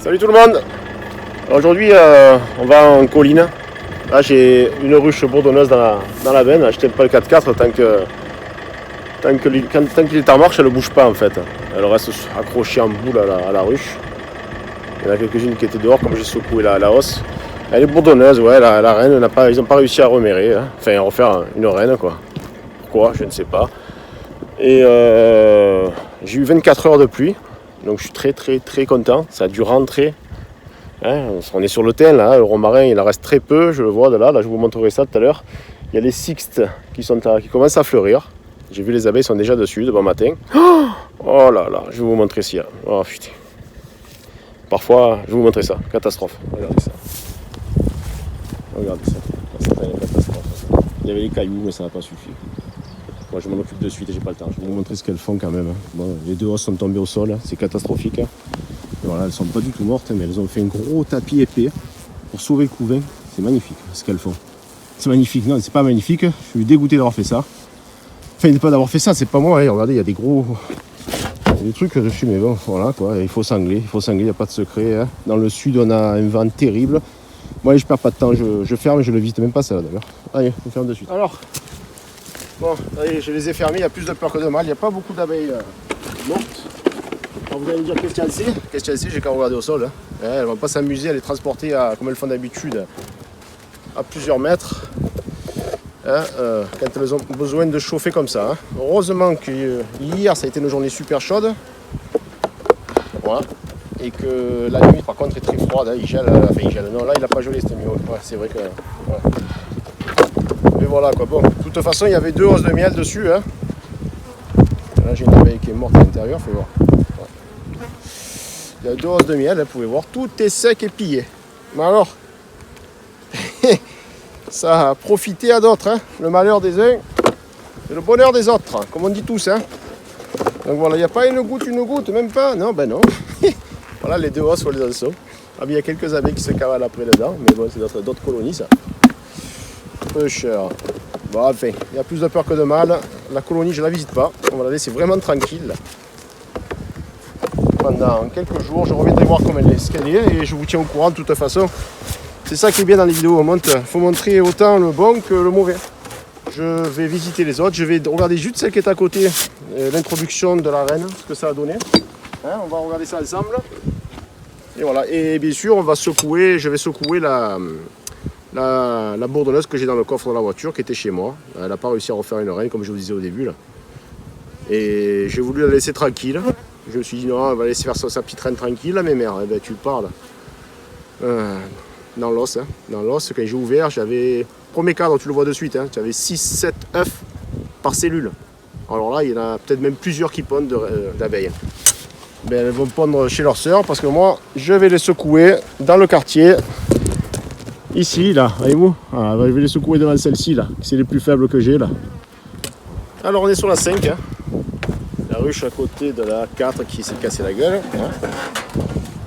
Salut tout le monde. Aujourd'hui on va en colline. Là j'ai une ruche bourdonneuse dans la veine. Je tiens pas le 4x4 tant qu'il est en marche, elle ne bouge pas en fait. Elle reste accrochée en boule à la ruche. Il y en a quelques-unes qui étaient dehors comme j'ai secoué la hausse. Elle est bourdonneuse, ouais, la reine, ils n'ont pas réussi à remérer, hein. Enfin à refaire une reine quoi. Pourquoi, je ne sais pas. Et j'ai eu 24 heures de pluie. Donc je suis très content, ça a dû rentrer. Hein, on est sur le thym là, le romarin il en reste très peu, je le vois de là, je vous montrerai ça tout à l'heure. Il y a les sixtes qui commencent à fleurir. J'ai vu les abeilles sont déjà dessus de bon matin. Oh là là, je vais vous montrer ça. Oh putain. Parfois, je vais vous montrer ça, catastrophe. Regardez ça. Regardez ça. C'est une catastrophe. Il y avait les cailloux mais ça n'a pas suffi. Moi je m'en occupe de suite et j'ai pas le temps. Je vais vous montrer ce qu'elles font quand même. Bon, les deux hausses sont tombées au sol, c'est catastrophique. Et voilà, elles sont pas du tout mortes, mais elles ont fait un gros tapis épais pour sauver le couvain. C'est magnifique ce qu'elles font. C'est magnifique, non, c'est pas magnifique. Je suis dégoûté d'avoir fait ça. Enfin, pas d'avoir fait ça, c'est pas moi. Hein. Regardez, il y a des gros. Des trucs dessus, mais bon, voilà quoi. Il faut sangler, il n'y a pas de secret. Hein. Dans le sud, on a un vent terrible. Bon, allez, je perds pas de temps, je ferme, je le visite même pas ça d'ailleurs. Allez, je ferme de suite. Alors. Bon, allez, je les ai fermés, il y a plus de peur que de mal, il n'y a pas beaucoup d'abeilles mortes. Alors vous allez me dire qu'est-ce qu'il y a ici, j'ai qu'à regarder au sol. Hein. Elles ne vont pas s'amuser à les transporter comme elles font d'habitude à plusieurs mètres. Hein, quand elles ont besoin de chauffer comme ça. Hein. Heureusement que hier ça a été une journée super chaude. Voilà. Et que la nuit par contre est très froide, hein. Il gèle. Non là il n'a pas gelé cette nuit. Ouais, c'est vrai que. Ouais. Et voilà quoi, bon, de toute façon il y avait deux hausses de miel dessus. Hein. Là j'ai une abeille qui est morte à l'intérieur, faut voir. Ouais. Il y a deux hausses de miel, vous pouvez voir, tout est sec et pillé. Mais alors, ça a profité à d'autres. Hein. Le malheur des uns et le bonheur des autres, comme on dit tous. Hein. Donc voilà, il n'y a pas une goutte, même pas. Non, ben non. Voilà les deux hausses, les anceaux. Ah, il y a quelques abeilles qui se cavalent après dedans, mais bon, c'est d'autres colonies ça. Peu cher. Bon, enfin, il y a plus de peur que de mal. La colonie, je ne la visite pas. On va la laisser vraiment tranquille. Pendant quelques jours, je reviendrai voir comment ce qu'elle est et je vous tiens au courant de toute façon. C'est ça qui est bien dans les vidéos. Il faut montrer autant le bon que le mauvais. Je vais visiter les autres. Je vais regarder juste celle qui est à côté, l'introduction de la reine, ce que ça a donné. Hein, on va regarder ça ensemble. Et voilà. Et bien sûr, je vais secouer la bourdonneuse que j'ai dans le coffre de la voiture qui était chez moi. Elle n'a pas réussi à refaire une reine comme je vous disais au début là. Et j'ai voulu la laisser tranquille. Je me suis dit non, on va laisser faire sa petite reine tranquille là, mais mère, eh ben, tu parles. Dans l'os, hein. Dans l'os, quand j'ai ouvert, j'avais. Premier cadre, tu le vois de suite, hein, j'avais 6-7 œufs par cellule. Alors là, il y en a peut-être même plusieurs qui pondent d'abeilles. Ben, elles vont pondre chez leur sœur parce que moi, je vais les secouer dans le quartier. Ici, là, voyez-vous, je vais les secouer devant celle-ci, là, c'est les plus faibles que j'ai, là. Alors, on est sur la 5, hein. La ruche à côté de la 4 qui s'est cassée la gueule. Hein.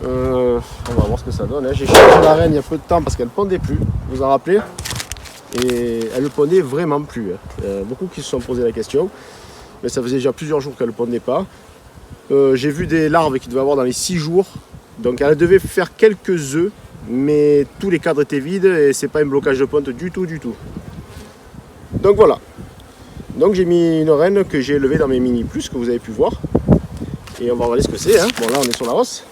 On va voir ce que ça donne. Hein. J'ai changé la reine il y a peu de temps parce qu'elle ne pondait plus, vous vous en rappelez. Et elle ne pondait vraiment plus. Hein. Beaucoup qui se sont posé la question, mais ça faisait déjà plusieurs jours qu'elle ne pondait pas. J'ai vu des larves qui devaient avoir dans les 6 jours, donc elle devait faire quelques œufs. Mais tous les cadres étaient vides et c'est pas un blocage de ponte du tout. Donc voilà. Donc j'ai mis une reine que j'ai élevée dans mes mini plus que vous avez pu voir. Et on va regarder ce que c'est. Hein. Bon là on est sur la hausse.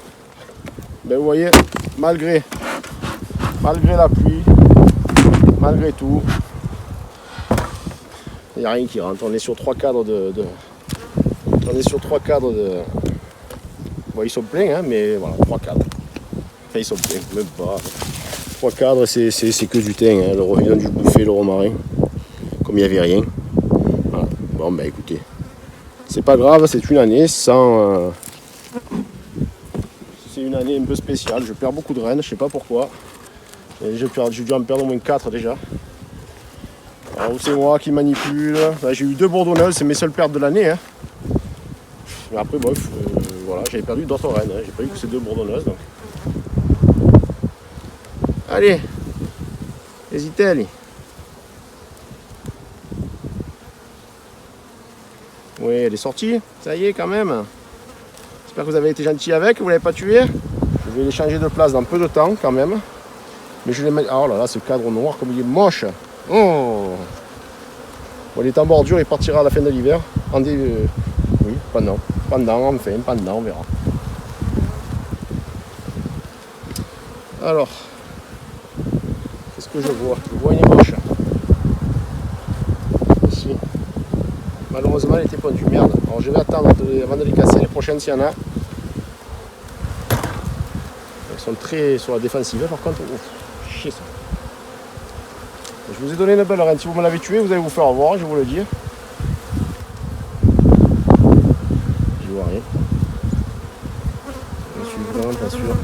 Ben vous voyez, malgré la pluie, malgré tout, il n'y a rien qui rentre. On est sur 3 cadres On est sur 3 cadres de. Bon ils sont pleins hein, mais voilà, 3 cadres. Enfin, ils sont pleins, même pas. 3 cadres, c'est que du thym. Hein. Ils ont dû bouffer le romarin. Comme il n'y avait rien. Voilà. Bon, ben écoutez. C'est pas grave, c'est une année sans. C'est une année un peu spéciale. Je perds beaucoup de reines, je sais pas pourquoi. J'ai dû en perdre au moins 4 déjà. Alors, c'est moi qui manipule. Là, j'ai eu 2 bourdonneuses, c'est mes seules pertes de l'année. Hein. Mais après, bref, voilà, j'avais perdu d'autres reines. Hein. J'ai pas eu que ces 2 bourdonneuses. Donc. Allez, hésitez, allez. Oui, elle est sortie, ça y est quand même. J'espère que vous avez été gentil avec, vous ne l'avez pas tué. Je vais les changer de place dans peu de temps quand même. Mais je les mets... Oh là là, ce cadre noir comme il est moche. Oh. Bon, il est en bordure, il partira à la fin de l'hiver. Oui, pendant, on verra. Alors, qu'est-ce que je vois? Je vois une ébauche. Ici. Malheureusement, elle était pondue. Merde. Alors, je vais attendre avant de les casser. Les prochaines, s'il y en a. Elles sont très sur la défensive. Par contre, chier ça. Je vous ai donné une belle reine. Si vous me l'avez tué, vous allez vous faire avoir, je vous le dis. Je vois rien. Je suis vraiment pas sûr.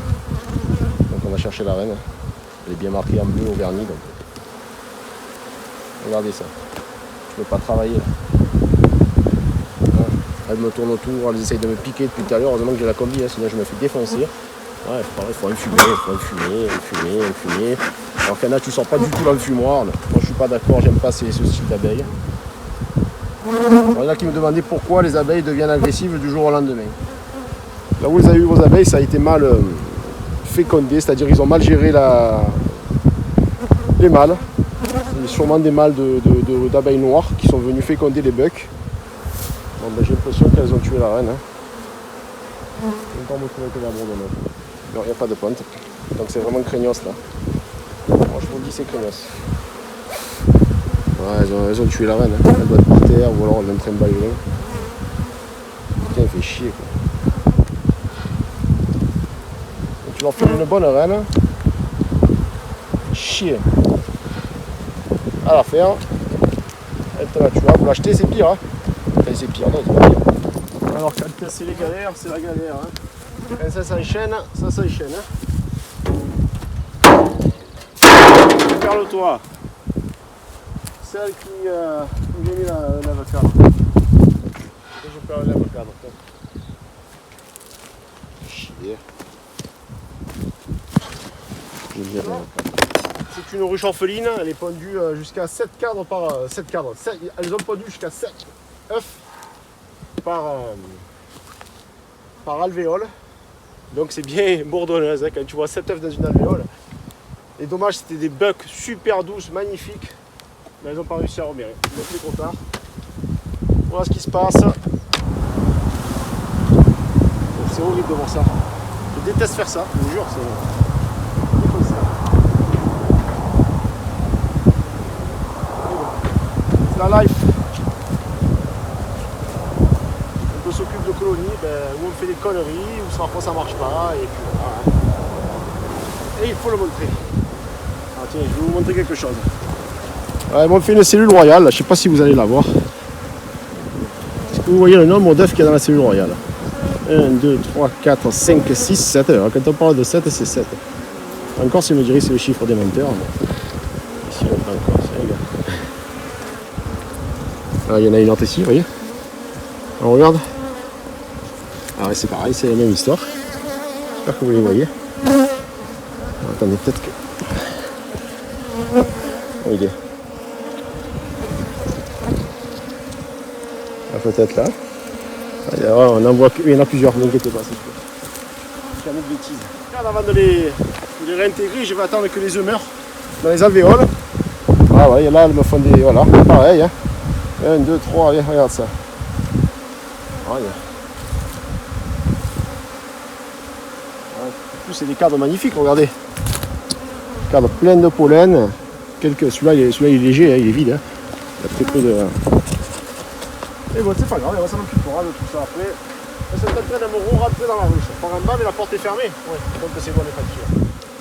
Donc on va chercher la reine. Elle est bien marquée en bleu au vernis. Donc. Regardez ça. Je peux pas travailler là. Elle me tourne autour, elle essaye de me piquer depuis tout à l'heure. Heureusement que j'ai la combi, hein, sinon je me fais défoncer. Ouais, pareil, il faut enfumer. Alors qu'il y en a, tu sors pas du tout dans le fumoir. Moi, je suis pas d'accord, j'aime pas ce style d'abeille. Il y en a qui me demandaient pourquoi les abeilles deviennent agressives du jour au lendemain. Là où vous avez eu vos abeilles, ça a été mal fécondé, c'est-à-dire ils ont mal géré les mâles. C'est sûrement des mâles d'abeilles noires qui sont venus féconder les bucks. Bon, ben, j'ai l'impression qu'elles ont tué la reine. Hein. Je vais encore me trouver que l'abandonne. Non, il n'y a pas de pointe. Donc c'est vraiment craignos là. Bon, je vous le dis, c'est craignos. Ouais, elles ont tué la reine. Hein. Elle doit être par terre ou alors elle est en train de balayer. Putain, il fait chier quoi. Donc, tu leur fais une bonne reine. Chier. À la faire. Elle te la tuera. Pour l'acheter, c'est pire. Hein. Enfin, c'est pire, non, c'est pas pire. Alors, quand c'est les galères, c'est la galère. Hein. Quand ça s'enchaîne, ça s'enchaîne. Hein. Perle-toi. Celle qui où j'ai mis la lèvre cadre. Je perds la lèvre cadre. Chier. C'est une ruche orpheline, elle est pondue jusqu'à 7 cadres par 7 cadres. Elles ont pondu jusqu'à 7 œufs par alvéole. Donc c'est bien bourdonneuse hein, quand tu vois 7 œufs dans une alvéole. Et dommage, c'était des bucks super douces, magnifiques. Mais elles n'ont pas réussi à remérer. Donc c'est trop tard. Voilà ce qui se passe. C'est horrible de voir ça. Je déteste faire ça, je vous jure. C'est la life. On s'occupe de colonies où on fait des conneries, où parfois ça marche pas, et puis voilà. Et il faut le montrer. Ah tiens, je vais vous montrer quelque chose. Ouais, ils m'ont fait une cellule royale, je ne sais pas si vous allez la voir. Est-ce que vous voyez le nombre d'œufs qu'il y a dans la cellule royale? 1, 2, 3, 4, 5, 6, 7. Alors, quand on parle de 7, c'est 7. Encore si on me dirait que c'est le chiffre des menteurs. Ici on prend encore, c'est les gars. Ah, il y en a une autre ici, vous voyez. On regarde. Ah ouais, c'est pareil, c'est la même histoire. J'espère que vous les voyez. Alors, attendez, peut-être que... Oh, il est. Ah, peut-être là. Ah, on en voit il y en a plusieurs, n'inquiétez pas, c'est sûr. Jamais de bêtises. Regarde, avant de les réintégrer, je vais attendre que les œufs meurent dans les alvéoles. Ah ouais, là, elles me font des... Voilà, pareil. Hein. 1, 2, 3, allez, regarde ça. En plus, c'est des cadres magnifiques, regardez. Cadre plein de pollen. Celui-là, il est léger, hein, il est vide. Hein. Il y a très peu de... Et bon, c'est pas grave, on s'en occupera de tout ça après. Elles sont en train de me rentrer dans la ruche. Par en bas, mais la porte est fermée. Ouais, donc c'est bon les factures.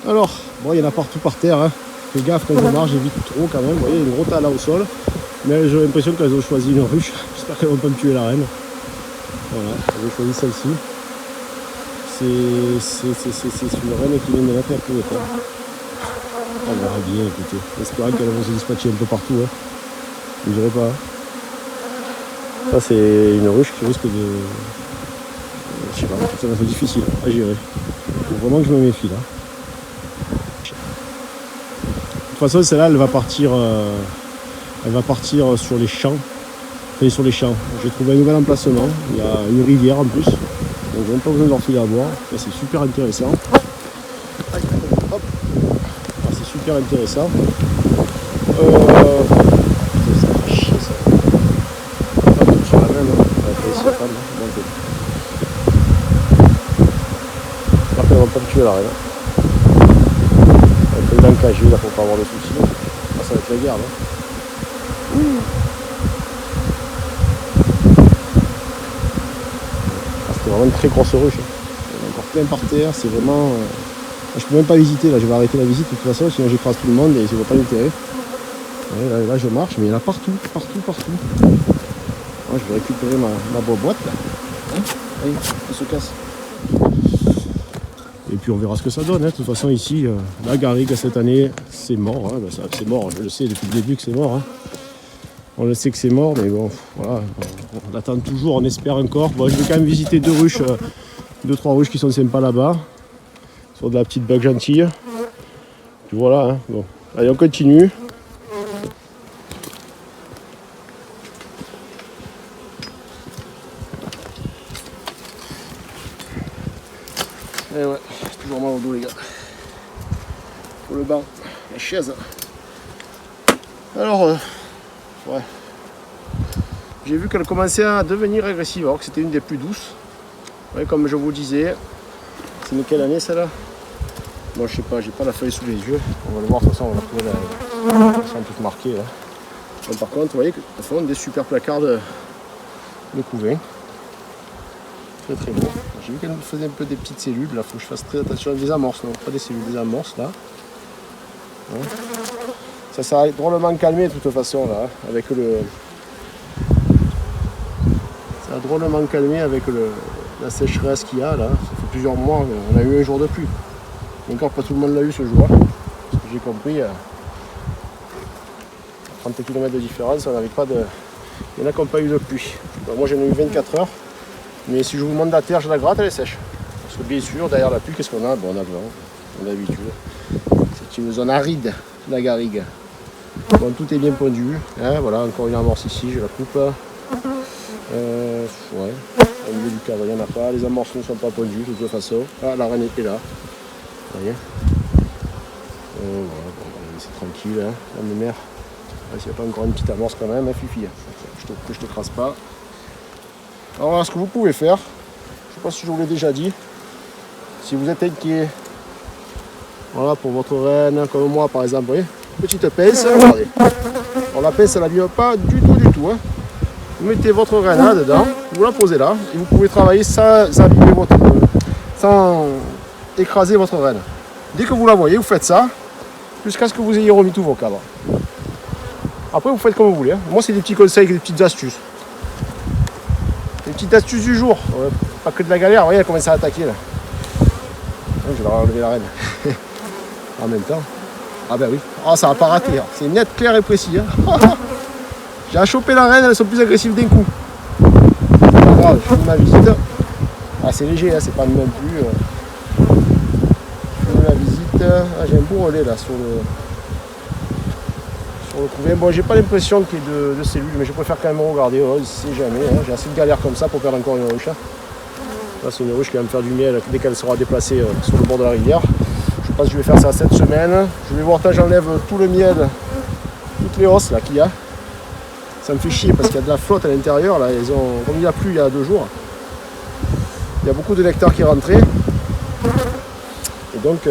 Alors, bon, il y en a partout par terre. Hein. Fais gaffe quand je marche, j'évite trop quand même. Vous voyez, il y a une gros tas là au sol. Mais j'ai l'impression qu'elles ont choisi une ruche. J'espère qu'elles vont pas me tuer la reine. Voilà, elles ont choisi celle-ci. C'est une reine qui vient de mettre un peu de terre. On verra bien, écoutez. J'espère qu'elles vont se dispatcher un peu partout. Hein. Je ne dirais pas. Ça, c'est une ruche qui risque de... Je sais pas, ça va être difficile à gérer. Il faut vraiment que je me méfie là. De toute façon, celle-là, elle va partir sur les champs. Enfin, sur les champs. J'ai trouvé un nouvel emplacement. Il y a une rivière en plus. Donc, j'ai même pas besoin de leur filer à boire. Ça, c'est super intéressant. super intéressant. Ça fait chier ça. Pas tout sur la même, hein. J'espère qu'elles vont pas me tuer la reine. Un peu d'encagé là pour pas avoir de soucis. Ah, ça va être la guerre là. Ah, c'était vraiment une très grosse ruche. Il y en a encore plein par terre, c'est vraiment. Je peux même pas visiter là, je vais arrêter la visite de toute façon, sinon j'écrase tout le monde et je vois pas l'intérêt. Là je marche, mais il y en a partout. Moi, je vais récupérer ma boîte là. Hein, allez, on se casse. Et puis on verra ce que ça donne. Hein. De toute façon ici, la garrigue cette année, c'est mort. Hein. Ben, c'est mort, je le sais depuis le début que c'est mort. Hein. On le sait que c'est mort, mais bon, voilà, on attend toujours, on espère encore. Bon, je vais quand même visiter 2-3 ruches qui sont sympas là-bas. Sur de la petite bague gentille. Puis voilà, hein. Bon. Allez, on continue. Et ouais, c'est toujours mal au dos les gars. Pour le banc, la chaise. Alors, ouais. J'ai vu qu'elle commençait à devenir agressive, alors que c'était une des plus douces. Ouais, comme je vous le disais. C'est une quelle année celle-là? Bon, je sais pas, j'ai pas la feuille sous les yeux. On va le voir, de toute façon, on va trouver elles sont toutes marquées. Là. Donc, par contre, vous voyez qu'elles font des super placards de couvain. Très très beau. J'ai vu qu'elle me faisait un peu des petites cellules. Là, il faut que je fasse très attention. Des amorces, non, pas des cellules, des amorces là. Ouais. Ça s'est drôlement calmé de toute façon là, avec le. Ça a drôlement calmé avec la sécheresse qu'il y a là. Ça fait plusieurs mois, on a eu un jour de pluie. Encore pas tout le monde l'a eu ce jour. Ce que j'ai compris, 30 km de différence, on n'avait pas de. Il y en a qui n'ont pas eu de pluie. Donc, moi j'en ai eu 24 heures. Mais si je vous demande la terre, je la gratte, elle est sèche. Parce que bien sûr, derrière la pluie, qu'est-ce qu'on a? Bon, on a le vent, on a l'habitude. C'est une zone aride, la garrigue. Bon, tout est bien pondu. Hein, voilà, encore une amorce ici, je la coupe. Ouais. Au milieu du cadre, il n'y en a pas. Les amorces ne sont pas pondues de toute façon. Ah, la reine était là. Vous voyez. Voilà, bon, c'est tranquille. Hein. La mère. S'il n'y a pas encore une petite amorce quand même, hein, Fifi. Que je te crase pas. Alors voilà ce que vous pouvez faire. Je ne sais pas si je vous l'ai déjà dit. Si vous êtes inquiet, voilà, pour votre reine, comme moi par exemple, vous voyez, petite pince, regardez. Alors la pince, elle n'abîme pas du tout. Hein. Vous mettez votre reine là dedans, vous la posez là, et vous pouvez travailler sans abîmer sans écraser votre reine. Dès que vous la voyez, vous faites ça, jusqu'à ce que vous ayez remis tous vos cadres. Après, vous faites comme vous voulez. Hein. Moi, c'est des petits conseils, des petites astuces. Des petites astuces du jour. Ouais, pas que de la galère. Vous voyez, elle commence à attaquer là. Je vais leur enlever la reine. En même temps. Ah ben oui. Ah, ça va pas rater. Hein. C'est net, clair et précis. Hein. J'ai chopé la reine, elles sont plus agressives d'un coup. C'est pas grave, je fais ma visite. Ah, c'est léger, hein, c'est pas non plus. Je fais ma visite. Ah, j'ai un beau relais là sur le couvain. Bon, j'ai pas l'impression qu'il y ait de cellules, mais je préfère quand même regarder. Oh, si jamais. Hein. J'ai assez de galères comme ça pour perdre encore une ruche. Là, c'est une ruche qui va me faire du miel dès qu'elle sera déplacée sur le bord de la rivière. Je pense que je vais faire ça cette semaine. Je vais voir quand j'enlève tout le miel, toutes les hausses là qu'il y a. Ça me fait chier parce qu'il y a de la flotte à l'intérieur. Là, comme il n'y a plu il y a 2 jours, il y a beaucoup de nectar qui est rentré. Et donc,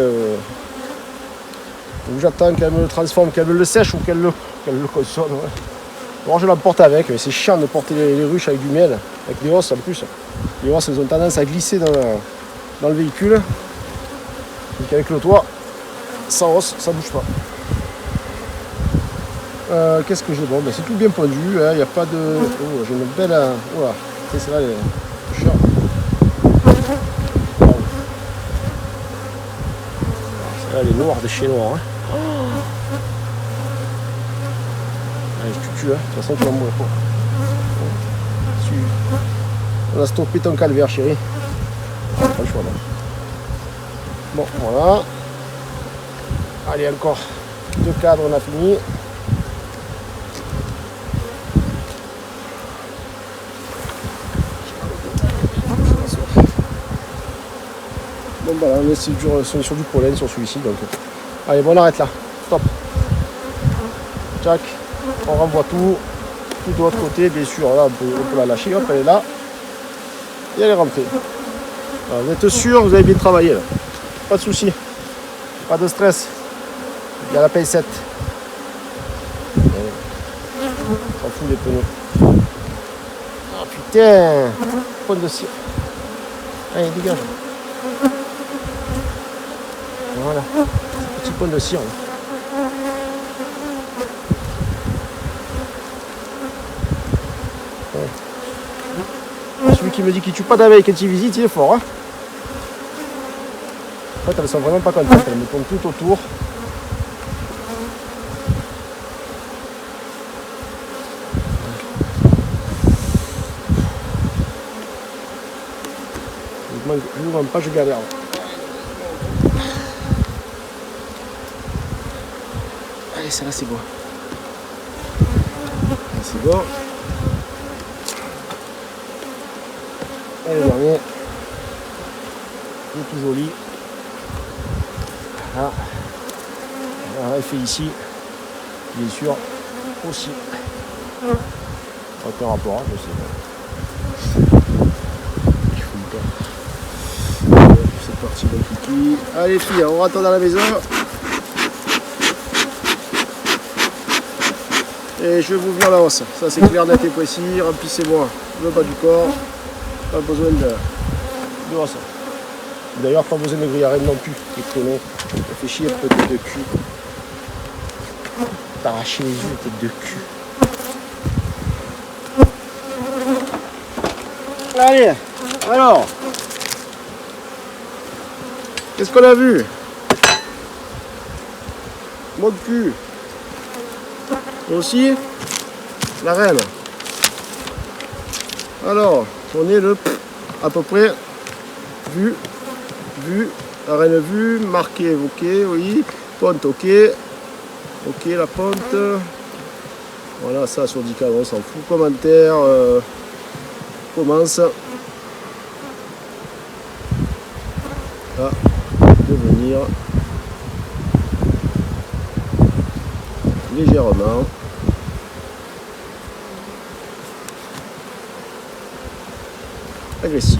j'attends qu'elle me le transforme, qu'elle me le sèche ou qu'elle le consomme. Ouais. Alors je l'emporte avec, mais c'est chiant de porter les ruches avec du miel, avec des hausses en plus. Les hausses, elles ont tendance à glisser dans le véhicule. Donc avec le toit, sans hausse, ça ne bouge pas. Qu'est-ce que j'ai? Bon, ben, c'est tout bien pondu, hein, il n'y a pas de. Oh, j'ai une belle. Voilà, c'est là, les chiant. Celle-là, elle est noire de chez noir. Hein. Allez, je te tue, hein. De toute façon, tu vas mourir. On a stoppé ton calvaire, chérie. Pas le choix, là. Bon, voilà. Allez, encore 2 cadres, on a fini. Bon, voilà, on est sur du pollen sur celui-ci. Donc... Allez, bon, on arrête là. Top. Tac. On renvoie tout de l'autre côté, bien sûr. Là, on peut la lâcher. Hop, elle est là. Et elle est rentrée. Alors, vous êtes sûr, vous avez bien travaillé là. Pas de souci. Pas de stress. Il y a la pincette. On s'en fout des pneus. Oh putain. Pointe de cire. Allez, dégage. Voilà. Petit point de cire. Celui qui me dit qu'il tue pas d'abeilles quand il visite, il est fort. Hein, en fait, elles sont vraiment pas contentes. Elles me tournent tout autour. Je ne vous demande pas, je galère. Allez, celle-là, c'est bon. C'est bon. Et le dernier. Il est tout joli. Voilà. Alors, elle fait ici. Bien sûr. Aussi. Aucun rapport, hein, je sais pas. C'est parti mon kiki. Allez filles, on rentre dans la maison. Et je vais vous ouvrir la hausse. Ça c'est clair, net et précis. Remplissez-moi le bas du corps. Pas besoin de hausse. D'ailleurs, pas besoin de griller non plus. Les connards. Ça fait chier un peu de cul. T'arracher les yeux, tête de cul. Allez, alors. Qu'est-ce qu'on a vu? Mon cul. Aussi, la reine. Alors, on est le à peu près vu, la reine vue, marqué, évoqué, oui, ponte, ok, la ponte. Voilà, ça sur 10 cadres, on s'en fout. Commentaire, commence. À devenir légèrement agressive.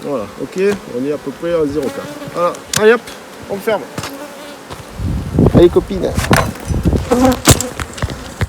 Voilà, ok, on est à peu près à 0,4. Voilà, allez hop, on ferme. Allez copines.